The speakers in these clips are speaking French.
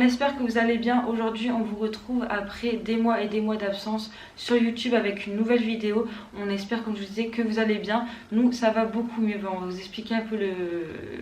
On espère que vous allez bien. Aujourd'hui on vous retrouve après des mois et des mois d'absence sur YouTube avec une nouvelle vidéo. On espère, comme je vous disais, que vous allez bien. Nous ça va beaucoup mieux. On va vous expliquer un peu le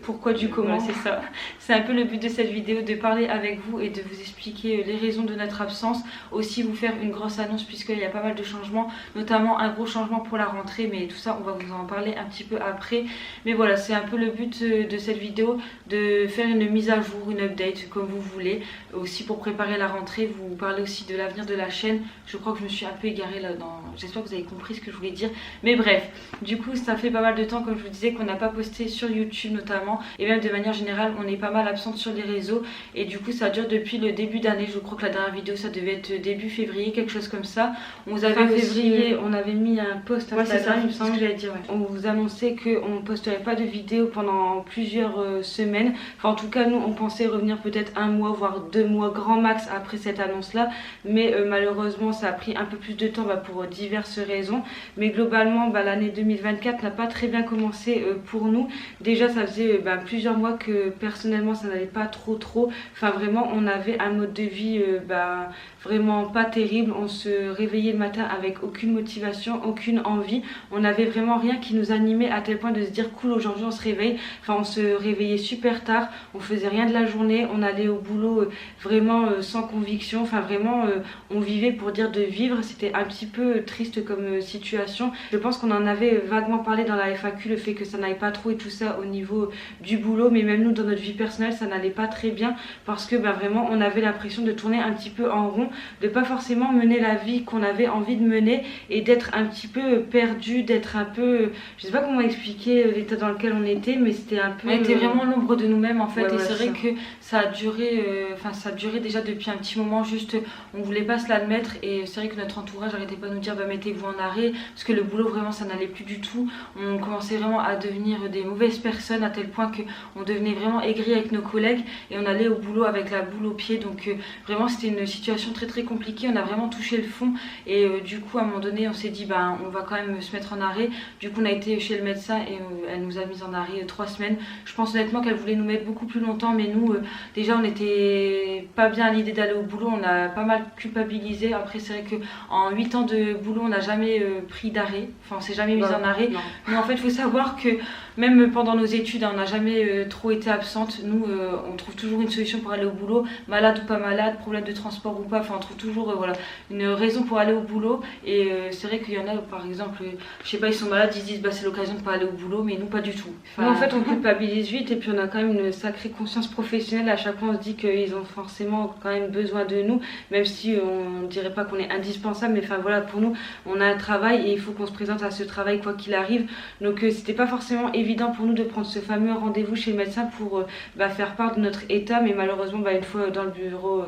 pourquoi du comment. Voilà, c'est ça. C'est un peu le but de cette vidéo, de parler avec vous et de vous expliquer les raisons de notre absence. Aussi vous faire une grosse annonce puisqu'il y a pas mal de changements, notamment un gros changement pour la rentrée, mais tout ça on va vous en parler un petit peu après. Mais voilà, c'est un peu le but de cette vidéo, de faire une mise à jour, une update comme vous voulez, aussi pour préparer la rentrée, vous parler aussi de l'avenir de la chaîne. Je crois que je me suis un peu égarée là dans... J'espère que vous avez compris ce que je voulais dire, mais bref, du coup ça fait pas mal de temps, comme je vous disais, qu'on n'a pas posté sur YouTube notamment, et même de manière générale on est pas mal absente sur les réseaux, et du coup ça dure depuis le début d'année. Je crois que la dernière vidéo ça devait être début février, quelque chose comme ça. On vous avait fin février, on avait mis un post Instagram, ouais, il me semble que j'allais dire, ouais. On vous annonçait qu'on ne posterait pas de vidéo pendant plusieurs semaines. Enfin en tout cas nous on pensait revenir peut-être un mois voire 2 mois grand max après cette annonce là, mais malheureusement ça a pris un peu plus de temps pour diverses raisons. Mais globalement l'année 2024 n'a pas très bien commencé pour nous. Déjà ça faisait plusieurs mois que personnellement ça n'allait pas trop. Enfin vraiment on avait un mode de vie vraiment pas terrible. On se réveillait le matin avec aucune motivation, aucune envie. On n'avait vraiment rien qui nous animait à tel point de se dire cool, aujourd'hui on se réveille. Enfin on se réveillait super tard, on faisait rien de la journée, on allait au boulot vraiment sans conviction. Enfin vraiment on vivait pour dire de vivre. C'était un petit peu triste comme situation. Je pense qu'on en avait vaguement parlé dans la FAQ, le fait que ça n'allait pas trop et tout ça au niveau du boulot, mais même nous dans notre vie personnelle ça n'allait pas très bien, parce que vraiment on avait l'impression de tourner un petit peu en rond, de pas forcément mener la vie qu'on avait envie de mener, et d'être un petit peu perdu, d'être un peu, je sais pas comment expliquer l'état dans lequel on était, mais c'était un peu... On était vraiment l'ombre de nous-mêmes en fait, ouais, et c'est vrai que ça a duré, ça a duré déjà depuis un petit moment, juste on voulait pas se l'admettre, et c'est vrai que notre entourage arrêtait pas de nous dire mettez-vous en arrêt, parce que le boulot vraiment ça n'allait plus du tout. On commençait vraiment à devenir des mauvaises personnes, à tel point que on devenait vraiment aigri avec nos collègues, et on allait au boulot avec la boule au pied. Donc vraiment c'était une situation très compliquée. On a vraiment touché le fond, et du coup à un moment donné on s'est dit on va quand même se mettre en arrêt. Du coup on a été chez le médecin et elle nous a mis en arrêt 3 semaines. Je pense honnêtement qu'elle voulait nous mettre beaucoup plus longtemps, mais nous déjà on n'était pas bien à l'idée d'aller au boulot. On a pas mal culpabilisé. Après c'est vrai que en 8 ans de boulot on n'a jamais pris d'arrêt, enfin on s'est jamais mis en arrêt. Non. Mais en fait il faut savoir que même pendant nos études on n'a jamais trop été absente. Nous on trouve toujours une solution pour aller au boulot, malade ou pas malade, problème de transport ou pas, enfin on trouve toujours voilà une raison pour aller au boulot. Et c'est vrai qu'il y en a par exemple, je sais pas, ils sont malades, ils se disent c'est l'occasion de pas aller au boulot, mais nous pas du tout. Nous en fait on culpabilise vite, et puis on a quand même une sacrée conscience professionnelle. À chaque fois on se dit qu'ils ont forcément quand même besoin de nous, même si on dirait pas qu'on est indispensable, mais enfin voilà, pour nous on a un travail et il faut qu'on se présente à ce travail quoi qu'il arrive. Donc c'était pas forcément évident pour nous de prendre ce fameux rendez-vous chez le médecin pour faire part de notre état. Mais malheureusement une fois dans le bureau,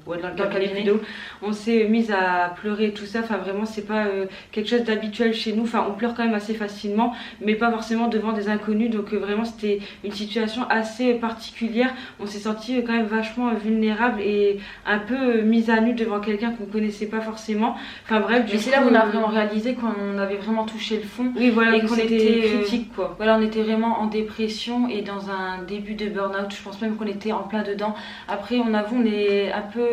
ouais, dans le cabinet vidéo, on s'est mise à pleurer et tout ça. Enfin vraiment c'est pas quelque chose d'habituel chez nous. Enfin on pleure quand même assez facilement, mais pas forcément devant des inconnus. Donc vraiment c'était une situation assez particulière. On s'est senti quand même vachement vulnérable et un peu mise à nu devant quelqu'un qu'on connaissait pas forcément. Enfin bref, mais c'est là où on a vraiment réalisé qu'on avait vraiment touché le fond. Oui voilà, et qu'on était critique quoi. Voilà, on était vraiment en dépression et dans un début de burn-out. Je pense même qu'on était en plein dedans. Après on avoue on est un peu,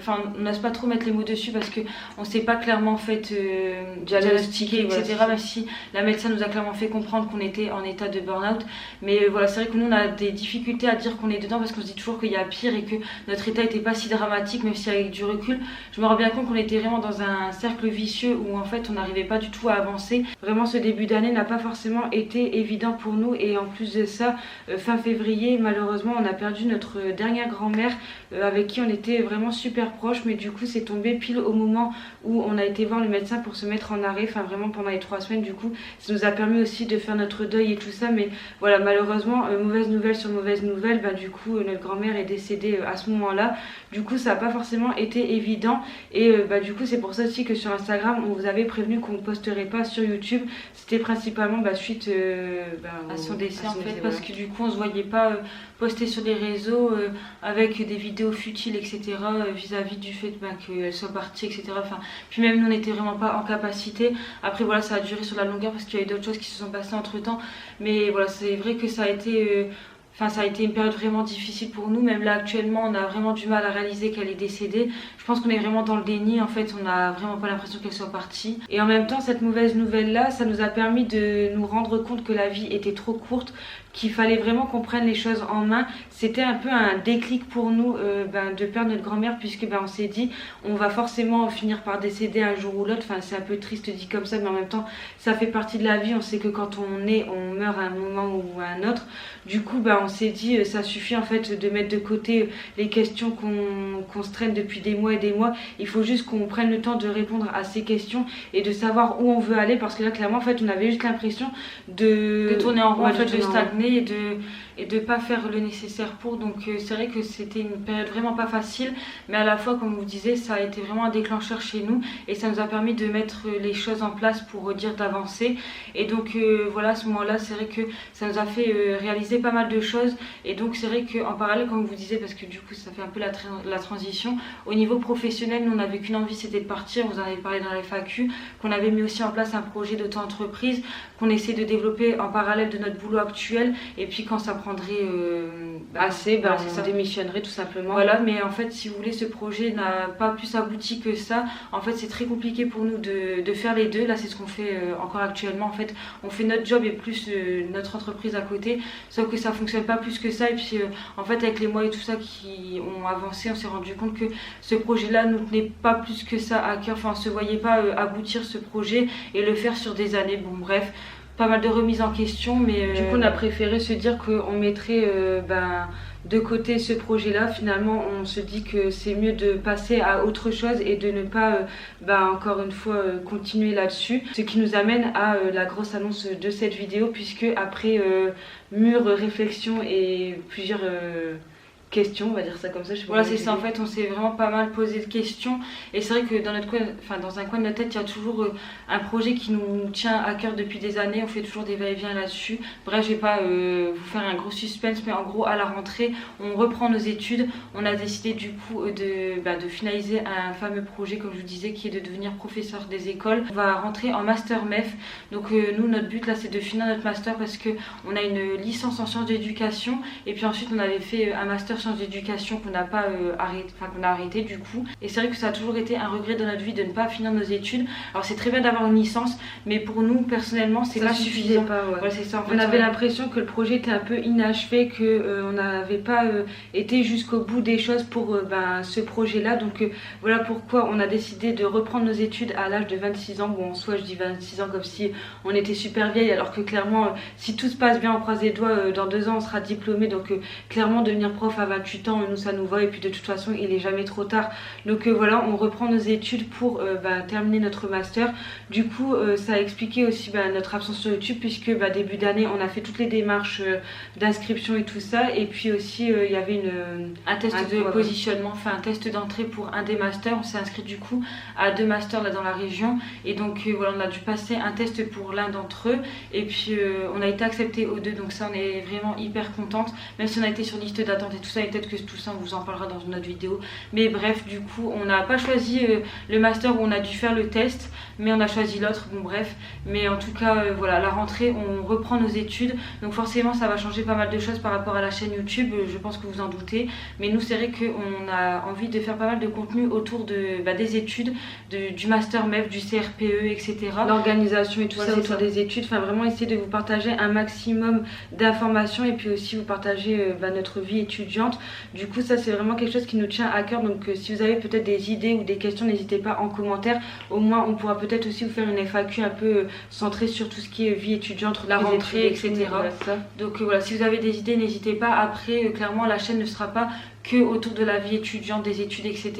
on n'ose pas trop mettre les mots dessus parce que on s'est pas clairement fait diagnostiquer etc. Même si la médecin nous a clairement fait comprendre qu'on était en état de burn-out. Mais voilà, c'est vrai que nous on a des difficultés à dire qu'on est dedans, parce qu'on se dit toujours qu'il y a pire et que notre état était pas si dramatique, même si avec du recul je me rends bien compte qu'on était vraiment dans un cercle vicieux où en fait on n'arrivait pas du tout à avancer. Vraiment ce début d'année n'a pas forcément été évident pour nous, et en plus de ça fin février malheureusement on a perdu notre dernière grand-mère avec qui on était vraiment super proches. Mais du coup c'est tombé pile au moment où on a été voir le médecin pour se mettre en arrêt. Enfin vraiment pendant les 3 semaines, du coup ça nous a permis aussi de faire notre deuil et tout ça. Mais voilà, malheureusement mauvaise nouvelle sur mauvaise nouvelle, du coup notre grand-mère est décédée à ce moment là. Du coup ça n'a pas forcément été évident, et du coup c'est pour ça aussi que sur Instagram on vous avait prévenu qu'on ne posterait pas sur YouTube. C'était principalement suite à son décès en fait, parce que du coup on se voyait pas poster sur les réseaux avec des vidéos futiles etc. vis-à-vis du fait qu'elle soit partie etc. Enfin, puis même nous on n'était vraiment pas en capacité. Après voilà, ça a duré sur la longueur parce qu'il y a eu d'autres choses qui se sont passées entre temps, mais voilà, c'est vrai que ça a été Enfin, ça a été une période vraiment difficile pour nous. Même là, actuellement, on a vraiment du mal à réaliser qu'elle est décédée. Je pense qu'on est vraiment dans le déni. En fait, on n'a vraiment pas l'impression qu'elle soit partie. Et en même temps, cette mauvaise nouvelle-là, ça nous a permis de nous rendre compte que la vie était trop courte, qu'il fallait vraiment qu'on prenne les choses en main. C'était un peu un déclic pour nous de perdre notre grand-mère, puisque on s'est dit on va forcément finir par décéder un jour ou l'autre. Enfin, c'est un peu triste dit comme ça, mais en même temps ça fait partie de la vie. On sait que quand on est, on meurt à un moment ou à un autre. Du coup on s'est dit ça suffit en fait de mettre de côté les questions qu'on se traîne depuis des mois et des mois. Il faut juste qu'on prenne le temps de répondre à ces questions et de savoir où on veut aller, parce que là clairement en fait on avait juste l'impression de tourner en rond, en fait, de stagner et de pas faire le nécessaire pour. Donc c'est vrai que c'était une période vraiment pas facile, mais à la fois, comme vous disiez, ça a été vraiment un déclencheur chez nous et ça nous a permis de mettre les choses en place pour dire d'avancer. Et donc voilà, à ce moment-là, c'est vrai que ça nous a fait réaliser pas mal de choses. Et donc c'est vrai qu'en parallèle, comme vous disiez, parce que du coup ça fait un peu la transition, au niveau professionnel, nous on n'avait qu'une envie, c'était de partir. On vous en avait parlé dans la FAQ, qu'on avait mis aussi en place un projet d'auto-entreprise qu'on essaie de développer en parallèle de notre boulot actuel. Et puis quand ça prendrait assez, on démissionnerait tout simplement. Voilà, mais en fait, si vous voulez, ce projet n'a pas plus abouti que ça. En fait, c'est très compliqué pour nous de faire les deux. Là, c'est ce qu'on fait encore actuellement. En fait, on fait notre job et plus notre entreprise à côté. Sauf que ça fonctionne pas plus que ça. Et puis, en fait, avec les mois et tout ça qui ont avancé, on s'est rendu compte que ce projet-là nous tenait pas plus que ça à cœur. Enfin, on se voyait pas aboutir ce projet et le faire sur des années. Bon, bref, pas mal de remises en question, mais du coup on a préféré se dire qu'on mettrait de côté ce projet là. Finalement on se dit que c'est mieux de passer à autre chose et de ne pas encore une fois continuer là-dessus, ce qui nous amène à la grosse annonce de cette vidéo, puisque après mûre réflexion et plusieurs questions, on va dire ça comme ça. Voilà, c'est ça. En fait, on s'est vraiment pas mal posé de questions. Et c'est vrai que dans notre coin, dans un coin de notre tête, il y a toujours un projet qui nous tient à cœur depuis des années. On fait toujours des va-et-vient là-dessus. Bref, je vais pas vous faire un gros suspense, mais en gros, à la rentrée, on reprend nos études. On a décidé du coup de finaliser un fameux projet, comme je vous disais, qui est de devenir professeur des écoles. On va rentrer en master MEF. Donc nous, notre but là, c'est de finir notre master, parce que on a une licence en sciences d'éducation. Et puis ensuite, on avait fait un master sciences d'éducation qu'on n'a pas qu'on a arrêté du coup. Et c'est vrai que ça a toujours été un regret dans notre vie de ne pas finir nos études. Alors c'est très bien d'avoir une licence, mais pour nous personnellement c'est pas suffisant. Voilà, c'est ça. En fait, on avait l'impression que le projet était un peu inachevé, que on n'avait pas été jusqu'au bout des choses pour ce projet là. Donc voilà pourquoi on a décidé de reprendre nos études à l'âge de 26 ans. Bon, en soi je dis 26 ans comme si on était super vieille, alors que clairement si tout se passe bien, on croise les doigts, dans 2 ans on sera diplômé. Donc clairement devenir prof à 28 ans, nous ça nous va, et puis de toute façon il est jamais trop tard. Donc voilà, on reprend nos études pour terminer notre master. Du coup ça a expliqué aussi notre absence sur YouTube, puisque début d'année on a fait toutes les démarches d'inscription et tout ça, et puis aussi il y avait un test de positionnement, enfin un test d'entrée pour un des masters. On s'est inscrit du coup à 2 masters là dans la région, et donc voilà, on a dû passer un test pour l'un d'entre eux, et puis on a été accepté aux 2. Donc ça on est vraiment hyper contente, même si on a été sur liste d'attente et tout ça, et peut-être que tout ça on vous en parlera dans une autre vidéo. Mais bref, du coup on n'a pas choisi le master où on a dû faire le test, mais on a choisi l'autre. Bon bref, mais en tout cas voilà, la rentrée on reprend nos études, donc forcément ça va changer pas mal de choses par rapport à la chaîne YouTube, je pense que vous en doutez. Mais nous c'est vrai qu'on a envie de faire pas mal de contenu autour des études, du master MEF, du CRPE, etc. L'organisation et tout ça autour des études, enfin vraiment essayer de vous partager un maximum d'informations, et puis aussi vous partager notre vie étudiante. Du coup ça c'est vraiment quelque chose qui nous tient à cœur. Donc si vous avez peut-être des idées ou des questions, n'hésitez pas en commentaire. Au moins on pourra peut-être aussi vous faire une FAQ un peu centrée sur tout ce qui est vie étudiante, la rentrée, etc. Voilà, donc voilà, si vous avez des idées, n'hésitez pas. Après clairement la chaîne ne sera pas que autour de la vie étudiante, des études, etc.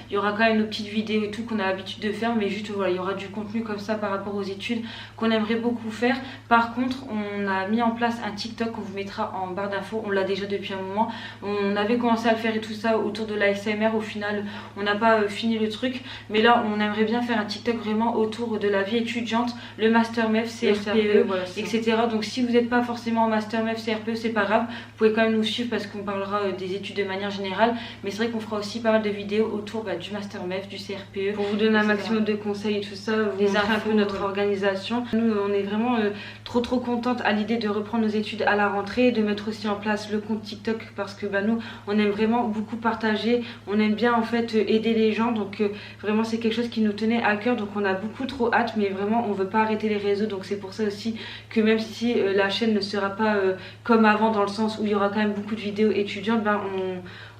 Il y aura quand même nos petites vidéos et tout qu'on a l'habitude de faire, mais juste voilà, il y aura du contenu comme ça par rapport aux études qu'on aimerait beaucoup faire. Par contre, on a mis en place un TikTok qu'on vous mettra en barre d'infos. On l'a déjà depuis un moment. On avait commencé à le faire et tout ça autour de l'ASMR. Au final, on n'a pas fini le truc, mais là, on aimerait bien faire un TikTok vraiment autour de la vie étudiante, le Master MEF, CRPE, voilà, etc. Donc si vous n'êtes pas forcément en Master MEF, CRPE, c'est pas grave. Vous pouvez quand même nous suivre, parce qu'on parlera des études de manière générale général, mais c'est vrai qu'on fera aussi pas mal de vidéos autour du Master MEF, du CRPE, pour vous donner un maximum de conseils et tout ça, vous montrer un peu notre organisation. Nous on est vraiment trop contente à l'idée de reprendre nos études à la rentrée, de mettre aussi en place le compte TikTok, parce que nous on aime vraiment beaucoup partager, on aime bien en fait aider les gens, donc vraiment c'est quelque chose qui nous tenait à cœur, donc on a beaucoup trop hâte, mais vraiment on veut pas arrêter les réseaux, donc c'est pour ça aussi que même si la chaîne ne sera pas comme avant, dans le sens où il y aura quand même beaucoup de vidéos étudiantes,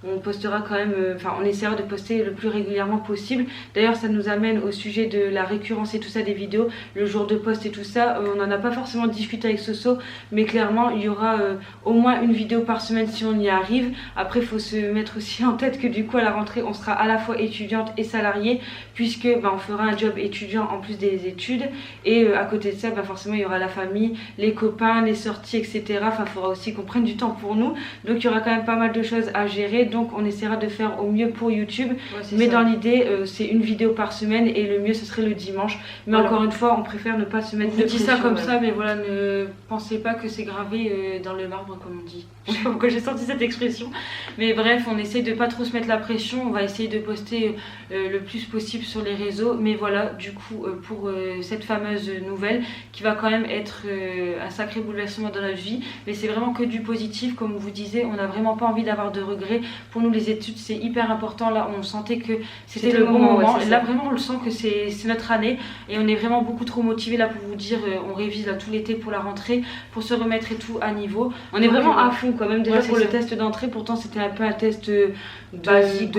on postera quand même, on essaiera de poster le plus régulièrement possible. D'ailleurs ça nous amène au sujet de la récurrence et tout ça des vidéos, le jour de poste et tout ça, on n'en a pas forcément discuté avec Soso, mais clairement il y aura au moins une vidéo par semaine si on y arrive. Après il faut se mettre aussi en tête que du coup à la rentrée on sera à la fois étudiante et salariée, puisque on fera un job étudiant en plus des études, et à côté de ça forcément il y aura la famille, les copains, les sorties, etc. Il faudra aussi qu'on prenne du temps pour nous, donc il y aura quand même pas mal de choses à gérer. Donc on essaiera de faire au mieux pour YouTube, mais dans l'idée c'est une vidéo par semaine, et le mieux ce serait le dimanche, mais encore une fois on préfère ne pas se mettre de pression. On dit ça comme ça, mais voilà, ne pensez pas que c'est gravé dans le marbre comme on dit. Je sais pas pourquoi j'ai sorti cette expression, mais bref, on essaie de pas trop se mettre la pression, on va essayer de poster le plus possible sur les réseaux, mais voilà, du coup pour cette fameuse nouvelle qui va quand même être un sacré bouleversement dans notre vie, mais c'est vraiment que du positif. Comme on vous disait, on n'a vraiment pas envie d'avoir de regrets. Pour nous les études c'est hyper important, là on sentait que c'était le bon moment, là vraiment on le sent que c'est notre année, et on est vraiment beaucoup trop motivés là pour vous dire, on révise là tout l'été pour la rentrée, pour se remettre et tout à niveau. On est vraiment à fond quand même déjà pour le test d'entrée, pourtant c'était un peu un test basique,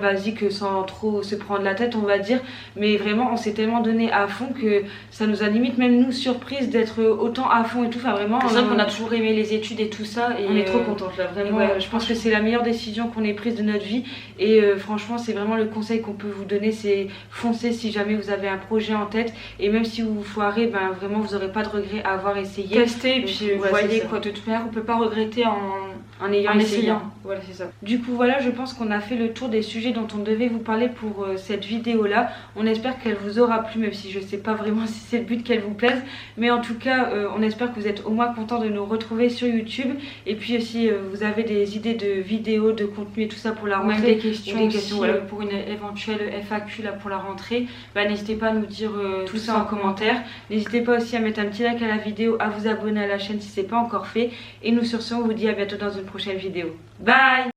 basique sans trop se prendre la tête on va dire, mais vraiment on s'est tellement donné à fond que ça nous a limite même nous surprise d'être autant à fond et tout, vraiment c'est vrai qu'on a toujours aimé les études et tout ça, et on est trop contente là, vraiment je pense que c'est la meilleure décision qu'on ait prise de notre vie, et franchement c'est vraiment le conseil qu'on peut vous donner, c'est foncez si jamais vous avez un projet en tête, et même si vous vous foirez, vraiment vous n'aurez pas de regret à avoir essayé. Testez, et puis vous voyez quoi, de toute manière on peut pas regretter en essayant. Voilà, c'est ça. Du coup voilà, je pense qu'on a fait le tour des sujets dont on devait vous parler pour cette vidéo là. On espère qu'elle vous aura plu, même si je sais pas vraiment si c'est le but qu'elle vous plaise, mais en tout cas on espère que vous êtes au moins content de nous retrouver sur YouTube, et puis si vous avez des idées de vidéos, de contenu et tout ça pour la rentrée, même des questions aussi, pour une éventuelle FAQ là pour la rentrée, n'hésitez pas à nous dire tout ça en commentaire. N'hésitez pas aussi à mettre un petit like à la vidéo, à vous abonner à la chaîne si c'est pas encore fait, et nous sur ce on vous dit à bientôt dans une prochaine vidéo. Bye.